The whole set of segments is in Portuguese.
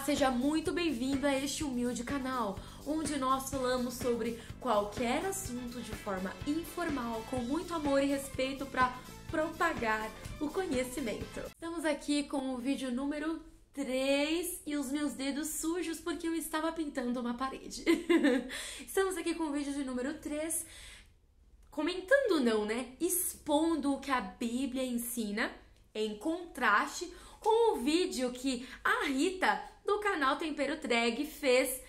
seja muito bem-vindo a este humilde canal, onde nós falamos sobre qualquer assunto de forma informal, com muito amor e respeito para propagar o conhecimento. Estamos aqui com o vídeo número 3 e os meus dedos sujos porque eu estava pintando uma parede. Estamos aqui com o vídeo de número 3, comentando não, né? Expondo o que a Bíblia ensina, em contraste com o vídeo que a Rita, do canal Tempero Drag, fez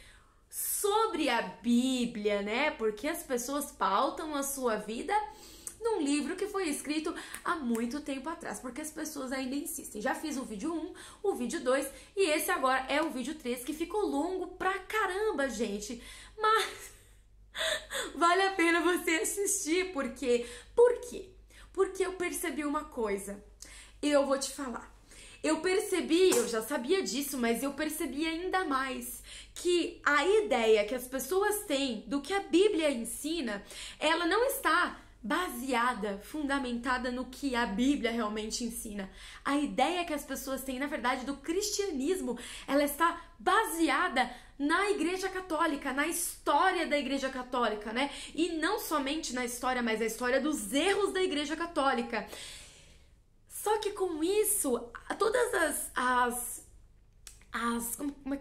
sobre a Bíblia, né? Porque as pessoas pautam a sua vida num livro que foi escrito há muito tempo atrás, porque as pessoas ainda insistem. Já fiz o vídeo 1, o vídeo 2 e esse agora é o vídeo 3, que ficou longo pra caramba, gente. Mas vale a pena você assistir, porque... Por quê? Porque eu percebi uma coisa. Eu vou te falar. Eu percebi, eu já sabia disso, mas eu percebi ainda mais que a ideia que as pessoas têm do que a Bíblia ensina, ela não está baseada, fundamentada no que a Bíblia realmente ensina. A ideia que as pessoas têm, na verdade, do cristianismo, ela está baseada na Igreja Católica, na história da Igreja Católica, né? E não somente na história, mas a história dos erros da Igreja Católica. Só que com isso, todas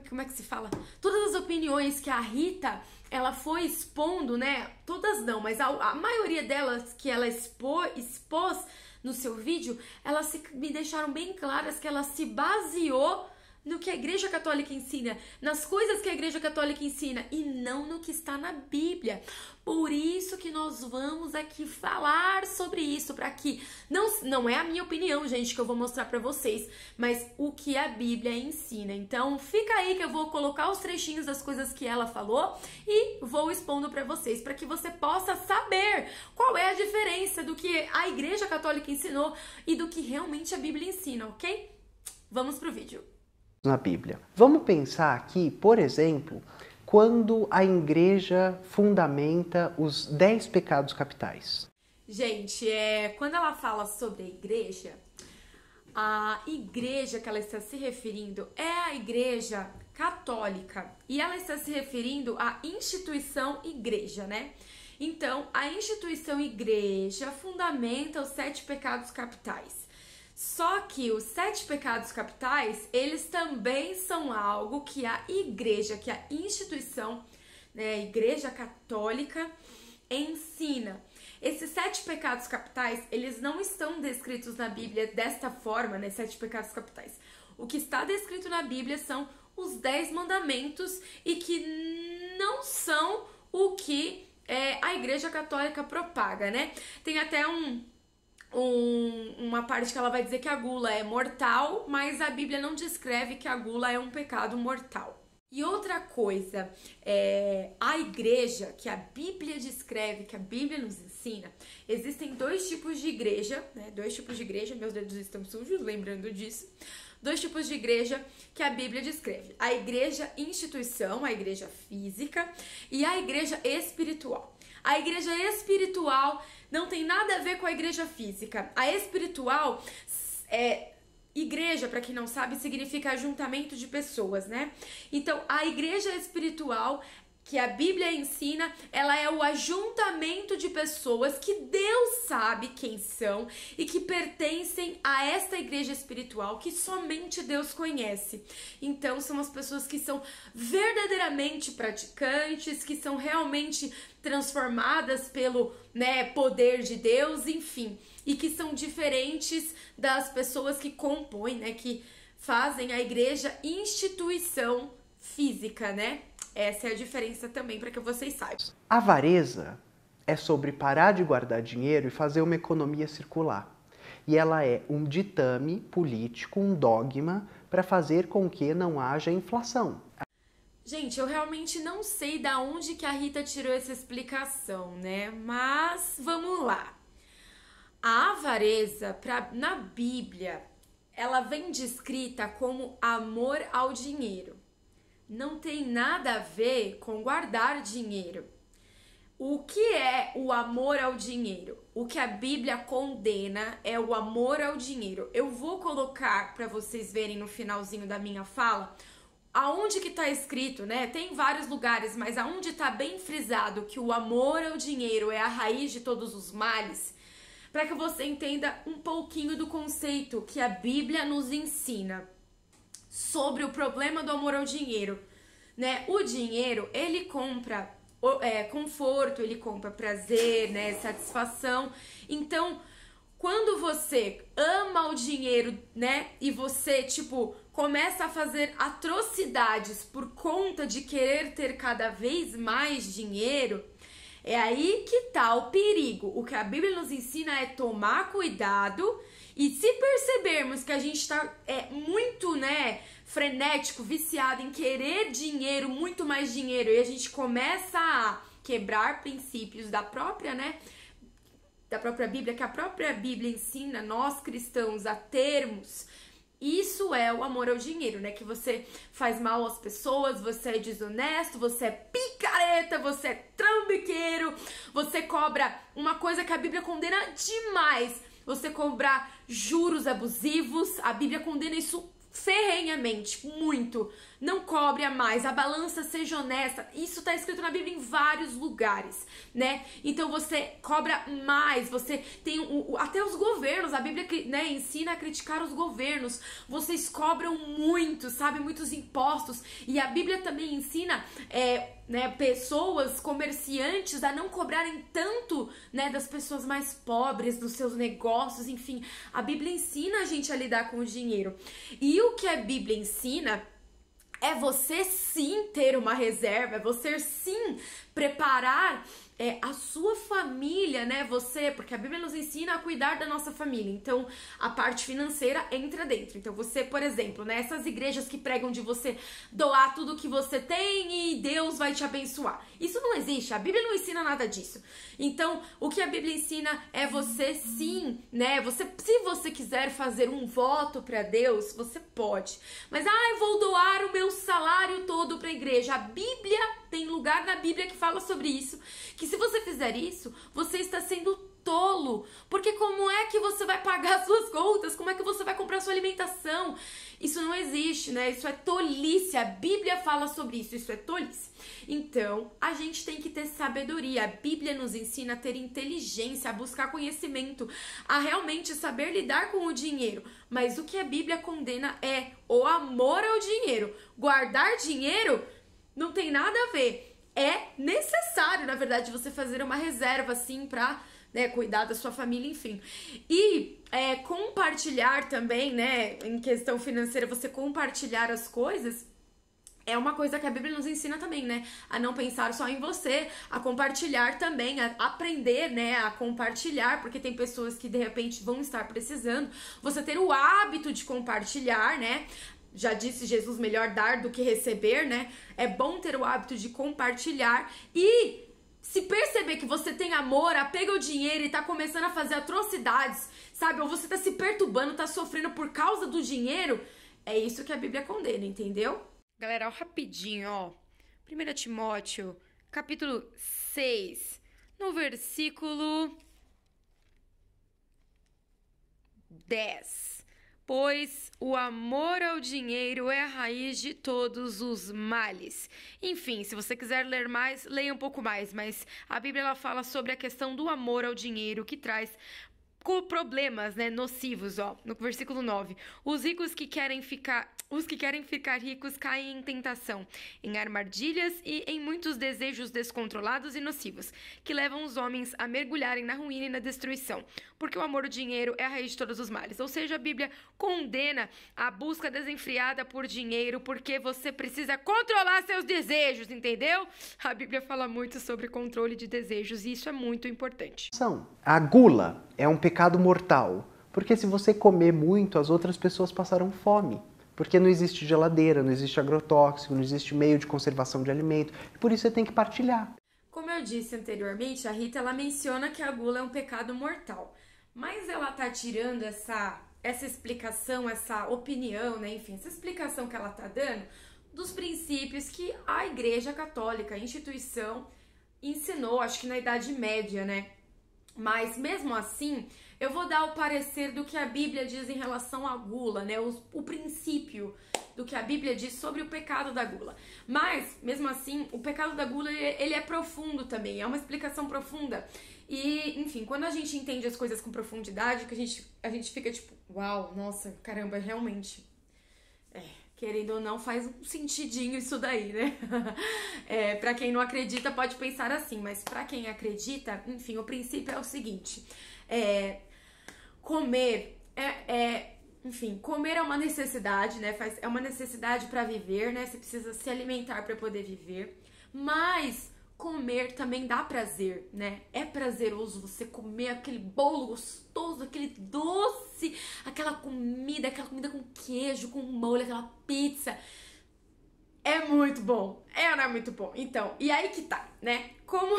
como é que se fala? Todas as opiniões que a Rita, ela foi expondo, né? Todas não, mas a maioria delas que ela expôs no seu vídeo, elas me deixaram bem claras que ela se baseou no que a Igreja Católica ensina, nas coisas que a Igreja Católica ensina e não no que está na Bíblia. Por isso que nós vamos aqui falar sobre isso, para que não é a minha opinião, gente, que eu vou mostrar para vocês, mas o que a Bíblia ensina. Então, fica aí que eu vou colocar os trechinhos das coisas que ela falou e vou expondo para vocês, para que você possa saber qual é a diferença do que a Igreja Católica ensinou e do que realmente a Bíblia ensina, ok? Vamos pro vídeo. Na Bíblia. Vamos pensar aqui, por exemplo, quando a igreja fundamenta os 10 pecados capitais. Gente, quando ela fala sobre a igreja que ela está se referindo é a Igreja Católica e ela está se referindo à instituição igreja, né? Então, a instituição igreja fundamenta os 7 pecados capitais. Só que os 7 pecados capitais, eles também são algo que a igreja, que a instituição, né, a Igreja Católica ensina. Esses 7 pecados capitais, eles não estão descritos na Bíblia desta forma, né, 7 pecados capitais. O que está descrito na Bíblia são os 10 mandamentos e que não são o que a Igreja Católica propaga, né? Tem até uma parte que ela vai dizer que a gula é mortal, mas a Bíblia não descreve que a gula é um pecado mortal. E outra coisa, a igreja que a Bíblia descreve, que a Bíblia nos ensina, existem 2 tipos de igreja, né? 2 tipos de igreja, meus dedos estão sujos, lembrando disso. 2 tipos de igreja que a Bíblia descreve: a igreja instituição, a igreja física, e a igreja espiritual. A igreja espiritual não tem nada a ver com a igreja física. A espiritual igreja, para quem não sabe, significa ajuntamento de pessoas, né? Então, a igreja espiritual que a Bíblia ensina, ela é o ajuntamento de pessoas que Deus sabe quem são e que pertencem a esta igreja espiritual que somente Deus conhece. Então, são as pessoas que são verdadeiramente praticantes, que são realmente transformadas pelo, né, poder de Deus, enfim, e que são diferentes das pessoas que compõem, né, que fazem a igreja instituição física, né? Essa é a diferença também, para que vocês saibam. A avareza é sobre parar de guardar dinheiro e fazer uma economia circular. E ela é um ditame político, um dogma, para fazer com que não haja inflação. Gente, eu realmente não sei da onde que a Rita tirou essa explicação, né? Mas vamos lá. A avareza, na Bíblia, ela vem descrita como amor ao dinheiro. Não tem nada a ver com guardar dinheiro. O que é o amor ao dinheiro? O que a Bíblia condena é o amor ao dinheiro. Eu vou colocar para vocês verem no finalzinho da minha fala aonde que tá escrito, né? Tem vários lugares, mas aonde tá bem frisado que o amor ao dinheiro é a raiz de todos os males, para que você entenda um pouquinho do conceito que a Bíblia nos ensina sobre o problema do amor ao dinheiro, né? O dinheiro, ele compra conforto, ele compra prazer, né? Satisfação. Então, quando você ama o dinheiro, né? E você, tipo, começa a fazer atrocidades por conta de querer ter cada vez mais dinheiro, é aí que tá o perigo. O que a Bíblia nos ensina é tomar cuidado, e se percebermos que a gente tá muito, né, frenético, viciado em querer dinheiro, muito mais dinheiro, e a gente começa a quebrar princípios da própria, né, da própria Bíblia, que a própria Bíblia ensina nós cristãos a termos, isso é o amor ao dinheiro, né? Que você faz mal às pessoas, você é desonesto, você é picareta, você é trambiqueiro, você cobra uma coisa que a Bíblia condena demais, você cobrar juros abusivos, a Bíblia condena isso ferrenhamente, muito. Não cobre a mais, a balança seja honesta. Isso tá escrito na Bíblia em vários lugares, né? Então você cobra mais, você tem até os governos, a Bíblia, né, ensina a criticar os governos. Vocês cobram muito, sabe? Muitos impostos. E a Bíblia também ensina né, pessoas, comerciantes, a não cobrarem tanto, né, das pessoas mais pobres, dos seus negócios, enfim. A Bíblia ensina a gente a lidar com o dinheiro. E o que a Bíblia ensina é você sim ter uma reserva, é você sim preparar a sua família, né? Porque a Bíblia nos ensina a cuidar da nossa família. Então, a parte financeira entra dentro. Então, você, por exemplo, né? Essas igrejas que pregam de você doar tudo que você tem e Deus vai te abençoar. Isso não existe. A Bíblia não ensina nada disso. Então, o que a Bíblia ensina é você sim, né? Se você quiser fazer um voto para Deus, você pode. Mas, eu vou doar o meu salário todo para a igreja. A Bíblia tem lugar na Bíblia que fala sobre isso, que se você fizer isso, você está sendo tolo, porque como é que você vai pagar suas contas? Como é que você vai comprar sua alimentação? Isso não existe, né? Isso é tolice, a Bíblia fala sobre isso, isso é tolice. Então, a gente tem que ter sabedoria, a Bíblia nos ensina a ter inteligência, a buscar conhecimento, a realmente saber lidar com o dinheiro, mas o que a Bíblia condena é o amor ao dinheiro. Guardar dinheiro não tem nada a ver. É necessário, na verdade, você fazer uma reserva, assim, pra, né, cuidar da sua família, enfim. E compartilhar também, né, em questão financeira, você compartilhar as coisas, é uma coisa que a Bíblia nos ensina também, né? A não pensar só em você, a compartilhar também, a aprender, né, a compartilhar, porque tem pessoas que, de repente, vão estar precisando. Você ter o hábito de compartilhar, né? Já disse Jesus, melhor dar do que receber, né? É bom ter o hábito de compartilhar e se perceber que você tem amor, apega ao dinheiro e tá começando a fazer atrocidades, sabe? Ou você tá se perturbando, tá sofrendo por causa do dinheiro, é isso que a Bíblia condena, entendeu? Galera, ó, rapidinho, ó. 1 Timóteo, capítulo 6, no versículo 10. Pois o amor ao dinheiro é a raiz de todos os males. Enfim, se você quiser ler mais, leia um pouco mais, mas a Bíblia ela fala sobre a questão do amor ao dinheiro, que traz problemas, né, nocivos, ó, no versículo 9. Os que querem ficar ricos caem em tentação, em armadilhas e em muitos desejos descontrolados e nocivos, que levam os homens a mergulharem na ruína e na destruição, porque o amor ao dinheiro é a raiz de todos os males. Ou seja, a Bíblia condena a busca desenfreada por dinheiro, porque você precisa controlar seus desejos, entendeu? A Bíblia fala muito sobre controle de desejos e isso é muito importante. A gula é um pecado mortal, porque se você comer muito, as outras pessoas passarão fome. Porque não existe geladeira, não existe agrotóxico, não existe meio de conservação de alimento. E por isso você tem que partilhar. Como eu disse anteriormente, a Rita ela menciona que a gula é um pecado mortal. Mas ela tá tirando essa explicação, essa opinião, né? Enfim, essa explicação que ela tá dando dos princípios que a Igreja Católica, a instituição, ensinou, acho que na Idade Média, né? Mas mesmo assim, eu vou dar o parecer do que a Bíblia diz em relação à gula, né? O princípio do que a Bíblia diz sobre o pecado da gula. Mas, mesmo assim, o pecado da gula, ele é profundo também, é uma explicação profunda. E, enfim, quando a gente entende as coisas com profundidade, que a gente fica tipo, uau, nossa, caramba, realmente, querendo ou não, faz um sentidinho isso daí, né? Pra quem não acredita pode pensar assim, mas pra quem acredita, enfim, o princípio é o seguinte, comer enfim, comer é uma necessidade, né? É uma necessidade pra viver, né? Você precisa se alimentar pra poder viver, mas comer também dá prazer, né? É prazeroso você comer aquele bolo gostoso, aquele doce, aquela comida com queijo, com molho, aquela pizza. É muito bom. Não é muito bom? Então, e aí que tá, né? Como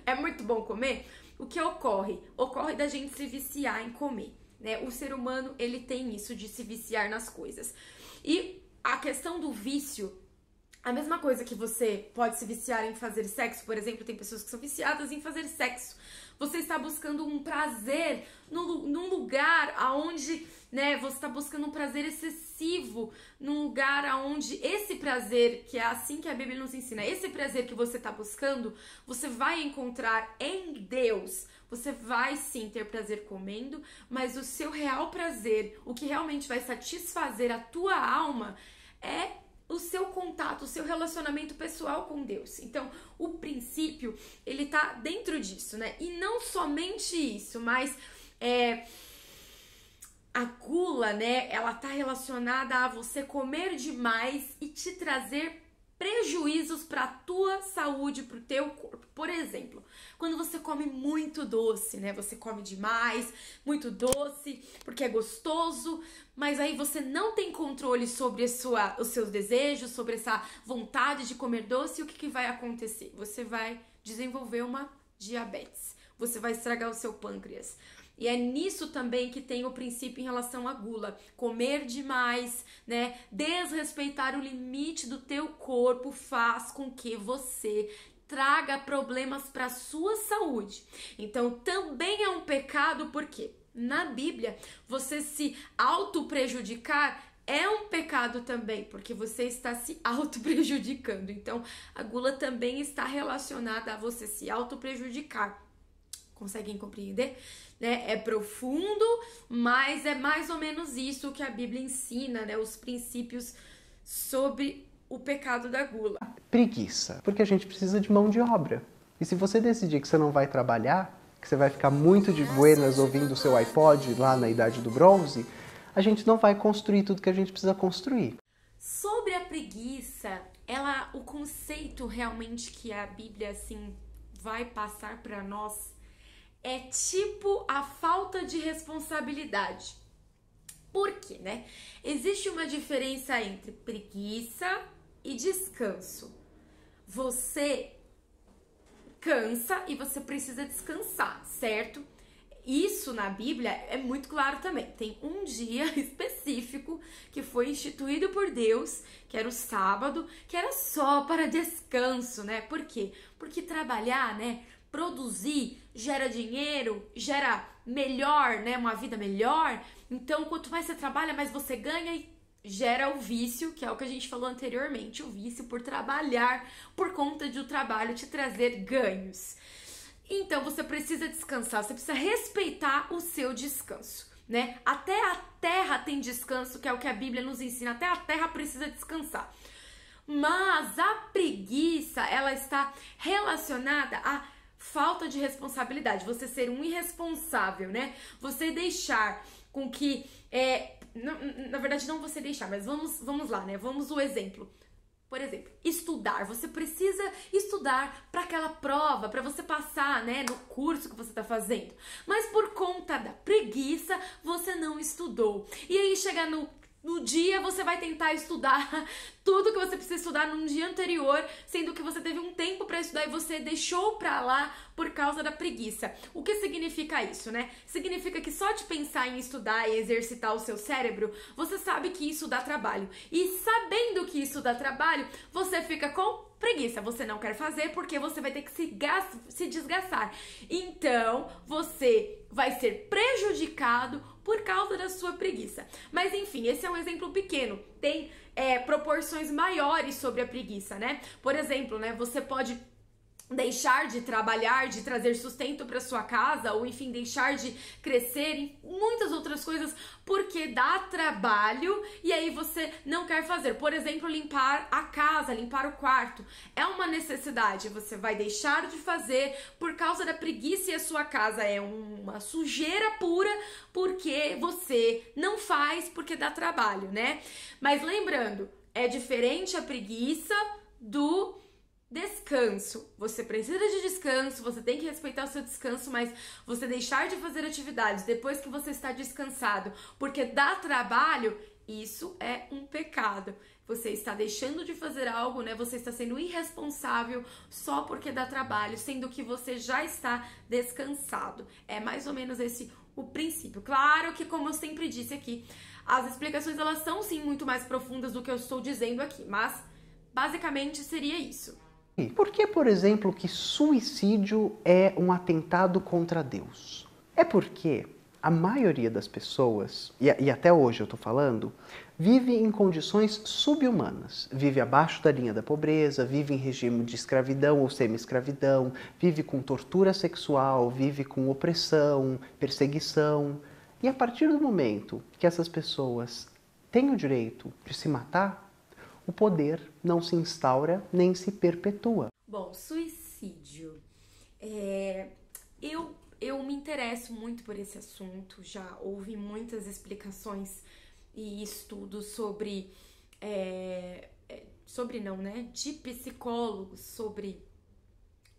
é muito bom comer, o que ocorre? Ocorre da gente se viciar em comer, né? O ser humano, ele tem isso de se viciar nas coisas. E a questão do vício, a mesma coisa que você pode se viciar em fazer sexo, por exemplo, tem pessoas que são viciadas em fazer sexo. Você está buscando um prazer num lugar aonde, né, você está buscando um prazer excessivo, num lugar aonde esse prazer, que é assim que a Bíblia nos ensina, esse prazer que você está buscando, você vai encontrar em Deus. Você vai sim ter prazer comendo, mas o seu real prazer, o que realmente vai satisfazer a tua alma, é o seu contato, o seu relacionamento pessoal com Deus. Então, o princípio, ele tá dentro disso, né? E não somente isso, mas a gula, né? Ela tá relacionada a você comer demais e te trazer prejuízos para a tua saúde, para o teu corpo. Por exemplo, quando você come muito doce, né? Você come demais, muito doce, porque é gostoso, mas aí você não tem controle sobre os seus desejos, sobre essa vontade de comer doce, e o que vai acontecer? Você vai desenvolver uma diabetes, você vai estragar o seu pâncreas. E é nisso também que tem o princípio em relação à gula. Comer demais, né? Desrespeitar o limite do teu corpo faz com que você traga problemas para a sua saúde. Então, também é um pecado, porque na Bíblia, você se auto-prejudicar é um pecado também, porque você está se auto-prejudicando. Então, a gula também está relacionada a você se auto-prejudicar. Conseguem compreender? Né? É profundo, mas é mais ou menos isso que a Bíblia ensina, né? Os princípios sobre o pecado da gula. Preguiça, porque a gente precisa de mão de obra. E se você decidir que você não vai trabalhar, que você vai ficar muito de buenas ouvindo o seu iPod lá na Idade do Bronze, a gente não vai construir tudo que a gente precisa construir. Sobre a preguiça, o conceito realmente que a Bíblia assim vai passar para nós é tipo a falta de responsabilidade. Por quê, né? Existe uma diferença entre preguiça e descanso. Você cansa e você precisa descansar, certo? Isso na Bíblia é muito claro também. Tem um dia específico que foi instituído por Deus, que era o sábado, que era só para descanso, né? Por quê? Porque trabalhar, né? Produzir gera dinheiro, gera melhor, né? Uma vida melhor. Então, quanto mais você trabalha, mais você ganha e gera o vício, que é o que a gente falou anteriormente, o vício por trabalhar, por conta do trabalho te trazer ganhos. Então, você precisa descansar, você precisa respeitar o seu descanso, né? Até a terra tem descanso, que é o que a Bíblia nos ensina, até a terra precisa descansar. Mas a preguiça, ela está relacionada a falta de responsabilidade, você ser um irresponsável, né? Você deixar com que... na verdade, não você deixar, mas vamos lá, né? Vamos o exemplo. Por exemplo, estudar. Você precisa estudar para aquela prova, para você passar, né, no curso que você está fazendo. Mas por conta da preguiça, você não estudou. E aí chega no dia, você vai tentar estudar tudo que você precisa estudar num dia anterior, sendo que você teve um tempo para estudar e você deixou para lá por causa da preguiça. O que significa isso, né? Significa que só de pensar em estudar e exercitar o seu cérebro, você sabe que isso dá trabalho. E sabendo que isso isso dá trabalho, você fica com preguiça, você não quer fazer porque você vai ter que se desgastar. Então, você vai ser prejudicado por causa da sua preguiça. Mas enfim, esse é um exemplo pequeno. Tem proporções maiores sobre a preguiça, né? Por exemplo, né, você pode deixar de trabalhar, de trazer sustento para sua casa, ou enfim, deixar de crescer e muitas outras coisas porque dá trabalho e aí você não quer fazer. Por exemplo, limpar a casa, limpar o quarto. É uma necessidade, você vai deixar de fazer por causa da preguiça e a sua casa é uma sujeira pura porque você não faz porque dá trabalho, né? Mas lembrando, é diferente a preguiça do descanso. Você precisa de descanso, você tem que respeitar o seu descanso, mas você deixar de fazer atividades depois que você está descansado porque dá trabalho, isso é um pecado. Você está deixando de fazer algo, né? Você está sendo irresponsável só porque dá trabalho, sendo que você já está descansado. É mais ou menos esse o princípio. Claro que, como eu sempre disse aqui, as explicações elas são sim muito mais profundas do que eu estou dizendo aqui, mas basicamente seria isso. Por que, por exemplo, que suicídio é um atentado contra Deus? É porque a maioria das pessoas, e até hoje eu estou falando, vive em condições subhumanas. Vive abaixo da linha da pobreza, vive em regime de escravidão ou semi-escravidão, vive com tortura sexual, vive com opressão, perseguição. E a partir do momento que essas pessoas têm o direito de se matar, o poder não se instaura nem se perpetua. Bom, suicídio. Eu me interesso muito por esse assunto, já houve muitas explicações e estudos de psicólogos sobre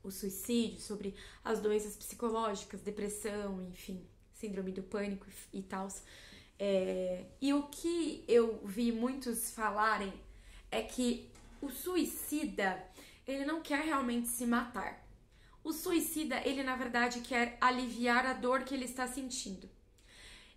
o suicídio, sobre as doenças psicológicas, depressão, enfim, síndrome do pânico e tal. E o que eu vi muitos falarem é que o suicida, ele não quer realmente se matar. O suicida, ele na verdade quer aliviar a dor que ele está sentindo.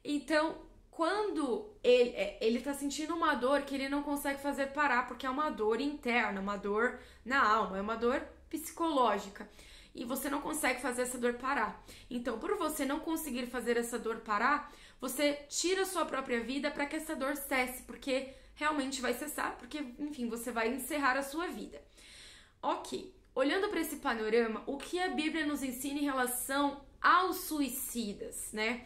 Então, quando ele está sentindo uma dor que ele não consegue fazer parar, porque é uma dor interna, uma dor na alma, é uma dor psicológica. E você não consegue fazer essa dor parar. Então, por você não conseguir fazer essa dor parar, você tira a sua própria vida para que essa dor cesse, porque realmente vai cessar, porque, enfim, você vai encerrar a sua vida. Ok, olhando para esse panorama, o que a Bíblia nos ensina em relação aos suicidas, né?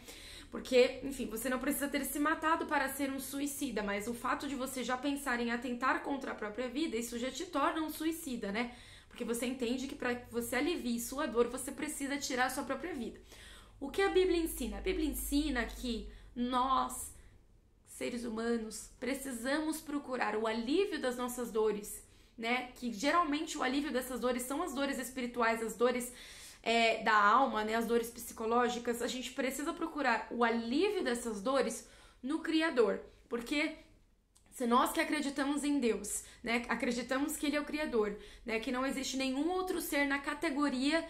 Porque, enfim, você não precisa ter se matado para ser um suicida, mas o fato de você já pensar em atentar contra a própria vida, isso já te torna um suicida, né? Porque você entende que para que você alivie sua dor, você precisa tirar a sua própria vida. O que a Bíblia ensina? A Bíblia ensina que nós, seres humanos, precisamos procurar o alívio das nossas dores, né? Que geralmente o alívio dessas dores são as dores espirituais, as dores da alma, né? As dores psicológicas. A gente precisa procurar o alívio dessas dores no Criador, porque se nós que acreditamos em Deus, né? Acreditamos que Ele é o Criador, né? Que não existe nenhum outro ser na categoria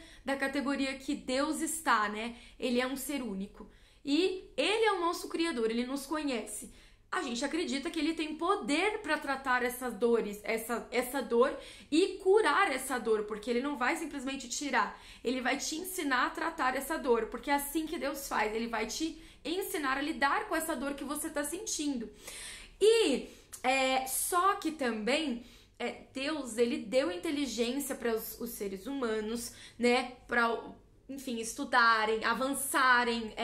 que Deus está, né? Ele é um ser único. E Ele é o nosso Criador, Ele nos conhece. A gente acredita que Ele tem poder para tratar essas dores, essa dor e curar essa dor, porque Ele não vai simplesmente tirar, Ele vai te ensinar a tratar essa dor, porque é assim que Deus faz, Ele vai te ensinar a lidar com essa dor que você está sentindo. E só que também Deus, Ele deu inteligência para os seres humanos, né, para, enfim, estudarem, avançarem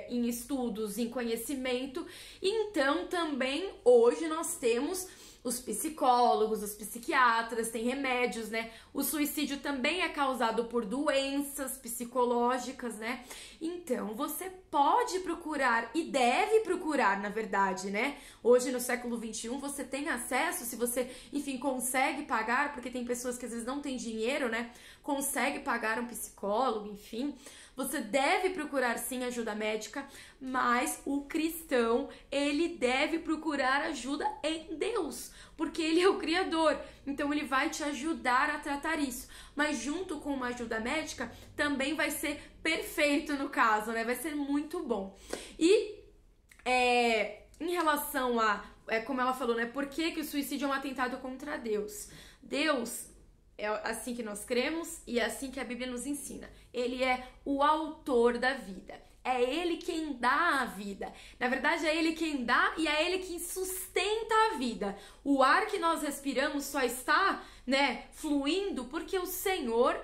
em estudos, em conhecimento. Então, também, hoje nós temos os psicólogos, os psiquiatras, tem remédios, né? O suicídio também é causado por doenças psicológicas, né? Então, você pode procurar e deve procurar, na verdade, né? Hoje, no século XXI, você tem acesso, se você, enfim, consegue pagar, porque tem pessoas que às vezes não têm dinheiro, né? Consegue pagar um psicólogo, enfim. Você deve procurar sim ajuda médica, mas o cristão, ele deve procurar ajuda em Deus, porque Ele é o Criador, então Ele vai te ajudar a tratar isso. Mas junto com uma ajuda médica, também vai ser perfeito no caso, né? Vai ser muito bom. E em relação a como ela falou, né? Por que o suicídio é um atentado contra Deus? Deus é assim que nós cremos e é assim que a Bíblia nos ensina. Ele é o autor da vida. É Ele quem dá a vida. Na verdade, é Ele quem dá e é Ele quem sustenta a vida. O ar que nós respiramos só está, né, fluindo porque o Senhor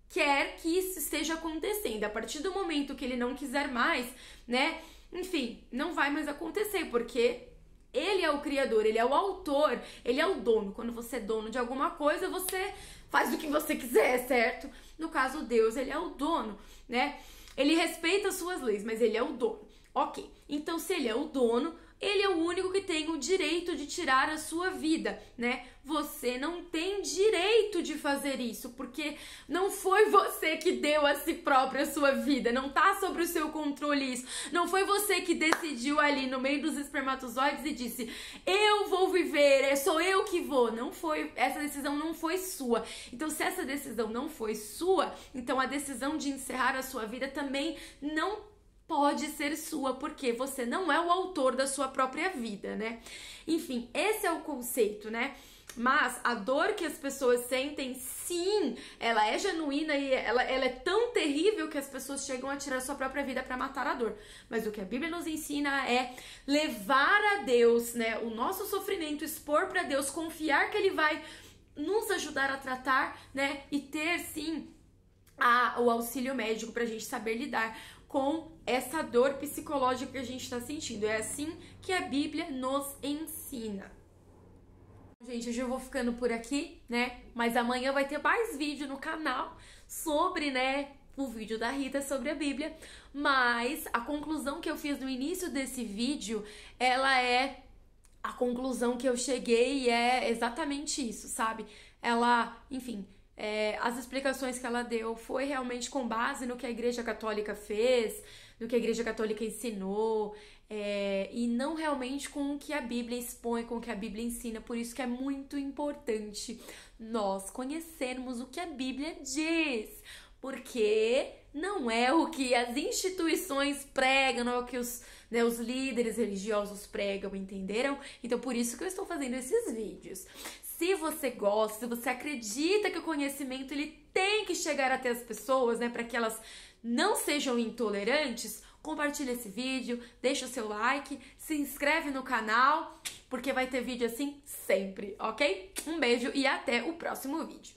quer que isso esteja acontecendo. A partir do momento que Ele não quiser mais, né, enfim, não vai mais acontecer, porque Ele é o Criador, Ele é o autor, Ele é o dono. Quando você é dono de alguma coisa, você faz o que você quiser, certo? No caso, Deus, Ele é o dono, né? Ele respeita as suas leis, mas Ele é o dono. Ok, então se Ele é o dono, Ele é o único que tem o direito de tirar a sua vida, né? Você não tem direito de fazer isso, porque não foi você que deu a si próprio a sua vida, não tá sobre o seu controle isso. Não foi você que decidiu ali no meio dos espermatozoides e disse, eu vou viver, sou eu que vou. Não foi, essa decisão não foi sua. Então, se essa decisão não foi sua, então a decisão de encerrar a sua vida também não pode ser sua, porque você não é o autor da sua própria vida, né? Enfim, esse é o conceito, né? Mas a dor que as pessoas sentem, sim, ela é genuína e ela é tão terrível que as pessoas chegam a tirar a sua própria vida para matar a dor. Mas o que a Bíblia nos ensina é levar a Deus, né, o nosso sofrimento, expor para Deus, confiar que Ele vai nos ajudar a tratar, né, e ter, sim, o auxílio médico pra gente saber lidar com essa dor psicológica que a gente tá sentindo. É assim que a Bíblia nos ensina. Gente, hoje eu vou ficando por aqui, né? Mas amanhã vai ter mais vídeo no canal sobre, né, o vídeo da Rita sobre a Bíblia. Mas a conclusão que eu fiz no início desse vídeo, ela é a conclusão que eu cheguei e é exatamente isso, sabe? Ela, enfim, as explicações que ela deu foi realmente com base no que a Igreja Católica fez, no que a Igreja Católica ensinou, e não realmente com o que a Bíblia expõe, com o que a Bíblia ensina. Por isso que é muito importante nós conhecermos o que a Bíblia diz, porque não é o que as instituições pregam, não é o que os líderes religiosos pregam, entenderam? Então, por isso que eu estou fazendo esses vídeos. Se você gosta, se você acredita que o conhecimento ele tem que chegar até as pessoas, né, para que elas não sejam intolerantes, compartilha esse vídeo, deixa o seu like, se inscreve no canal, porque vai ter vídeo assim sempre, ok? Um beijo e até o próximo vídeo.